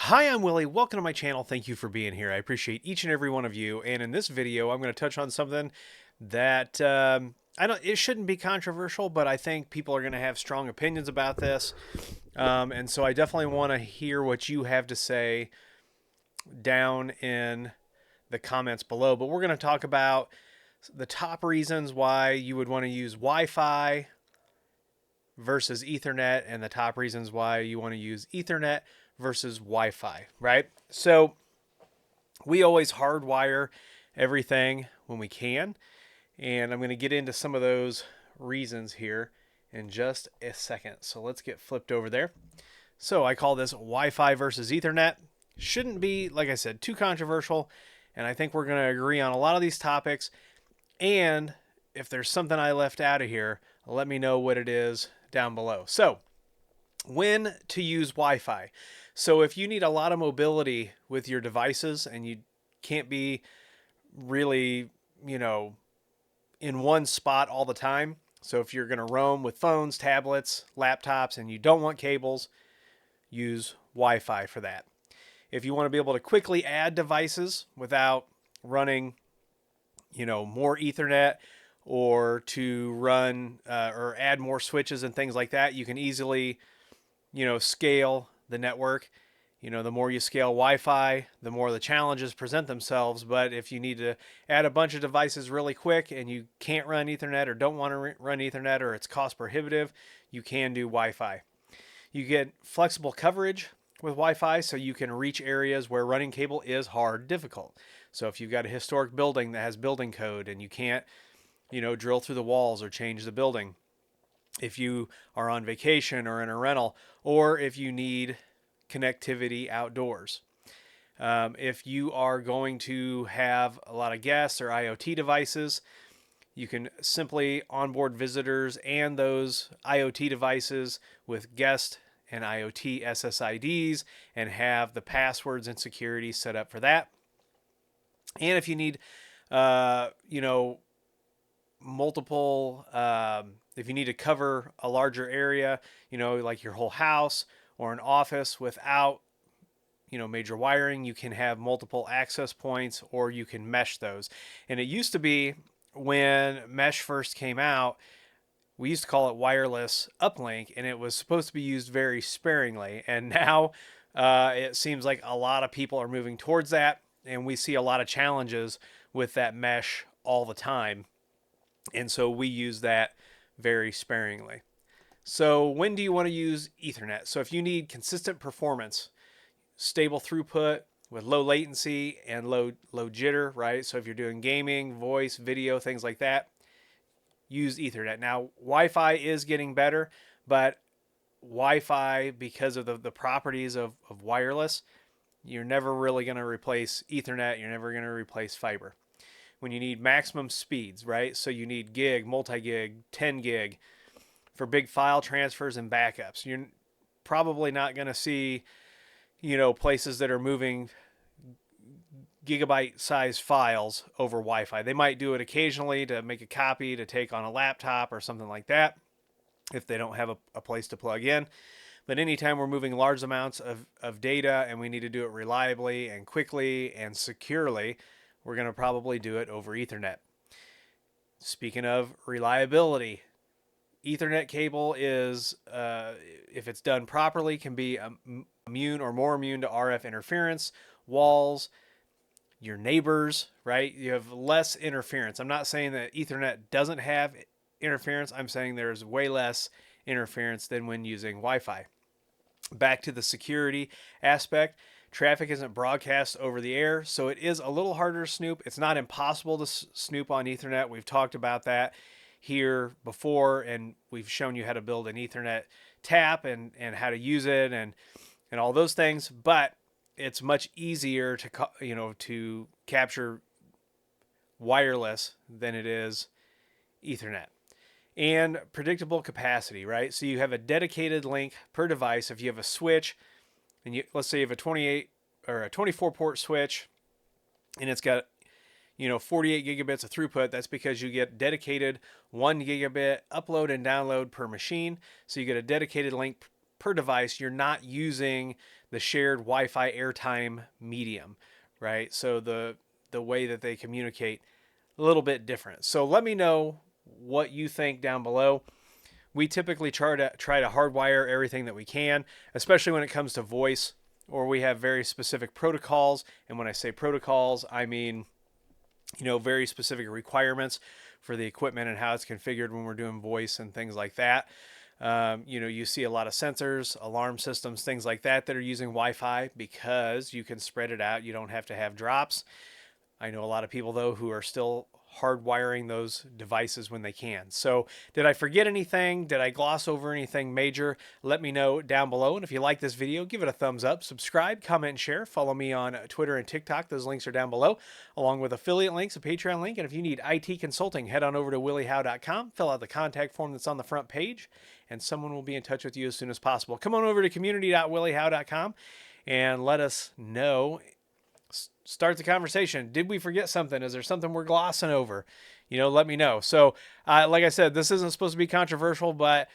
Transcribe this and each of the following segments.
Hi, I'm Willie. Welcome to my channel. Thank you for being here. I appreciate each and every one of you. And in this video, I'm going to touch on something that I don't. It shouldn't be controversial, but I think people are going to have strong opinions about this. And so I definitely want to hear what you have to say down in the comments below. But we're going to talk about the top reasons why you would want to use Wi-Fi versus Ethernet, and the top reasons why you want to use Ethernet versus Wi-Fi, right? So we always hardwire everything when we can, and I'm going to get into some of those reasons here in just a second. So let's get flipped over there. So I call this Wi-Fi versus Ethernet. Shouldn't be, like I said, too controversial, and I think we're going to agree on a lot of these topics. And if there's something I left out of here, let me know what it is down below. So when to use Wi-Fi. So if you need a lot of mobility with your devices and you can't be really, in one spot all the time. So if you're going to roam with phones, tablets, laptops, and you don't want cables, use Wi-Fi for that. If you want to be able to quickly add devices without running, more Ethernet, or to run or add more switches and things like that, you can easily, scale the network. The more you scale Wi-Fi, the more the challenges present themselves. But if you need to add a bunch of devices really quick and you can't run Ethernet or don't want to run Ethernet, or it's cost prohibitive, you can do Wi-Fi. You get flexible coverage with Wi-Fi, so you can reach areas where running cable is hard, difficult. So if you've got a historic building that has building code and you can't, drill through the walls or change the building, if you are on vacation or in a rental, or if you need connectivity outdoors. If you are going to have a lot of guests or IoT devices, you can simply onboard visitors and those IoT devices with guest and IoT SSIDs and have the passwords and security set up for that. And if you need, multiple, if you need to cover a larger area, like your whole house or an office without, major wiring, you can have multiple access points, or you can mesh those. And it used to be, when mesh first came out, we used to call it wireless uplink, and it was supposed to be used very sparingly. And now it seems like a lot of people are moving towards that, and we see a lot of challenges with that mesh all the time. And so we use that very sparingly. So when do you want to use Ethernet? So if you need consistent performance, stable throughput with low latency and low jitter, right? So if you're doing gaming, voice, video, things like that, use Ethernet. Now, Wi-Fi is getting better, but Wi-Fi, because of the properties of wireless, you're never really going to replace Ethernet. You're never going to replace fiber. When you need maximum speeds, right? So you need gig, multi-gig, 10 gig for big file transfers and backups. You're probably not going to see, places that are moving gigabyte size files over Wi-Fi. They might do it occasionally to make a copy to take on a laptop or something like that, if they don't have a place to plug in. But anytime we're moving large amounts of data and we need to do it reliably and quickly and securely, we're going to probably do it over Ethernet. Speaking of reliability, Ethernet cable is, if it's done properly, can be immune or more immune to RF interference, walls, your neighbors, right? You have less interference. I'm not saying that Ethernet doesn't have interference. I'm saying there's way less interference than when using Wi-Fi. Back to the security aspect. Traffic isn't broadcast over the air, so it is a little harder to snoop. It's not impossible to snoop on Ethernet. We've talked about that here before, and we've shown you how to build an Ethernet tap and how to use it and all those things. But it's much easier to capture wireless than it is Ethernet. And predictable capacity, right? So you have a dedicated link per device. If you have a switch, and let's say you have a 28 or a 24 port switch, and it's got 48 gigabits of throughput, that's because you get dedicated 1 gigabit upload and download per machine. So you get a dedicated link per device, you're not using the shared Wi-Fi airtime medium, right? So the way that they communicate a little bit different. So let me know what you think down below. We typically try to hardwire everything that we can, especially when it comes to voice, or we have very specific protocols. And when I say protocols, I mean, very specific requirements for the equipment and how it's configured when we're doing voice and things like that. You see a lot of sensors, alarm systems, things like that are using Wi-Fi because you can spread it out. You don't have to have drops. I know a lot of people, though, who are still hardwiring those devices when they can. So did I forget anything? Did I gloss over anything major? Let me know down below. And if you like this video, give it a thumbs up, subscribe, comment, and share. Follow me on Twitter and TikTok. Those links are down below, along with affiliate links, a Patreon link. And if you need IT consulting, head on over to williehow.com, fill out the contact form that's on the front page, and someone will be in touch with you as soon as possible. Come on over to community.williehow.com and let us know. Start the conversation. Did we forget something? Is there something we're glossing over? Let me know. So, like I said, this isn't supposed to be controversial, but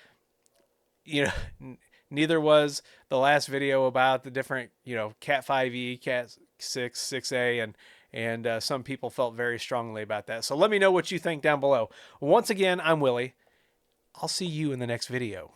neither was the last video about the different, Cat 5e, Cat 6, 6a, and some people felt very strongly about that. So let me know what you think down below. Once again, I'm Willie. I'll see you in the next video.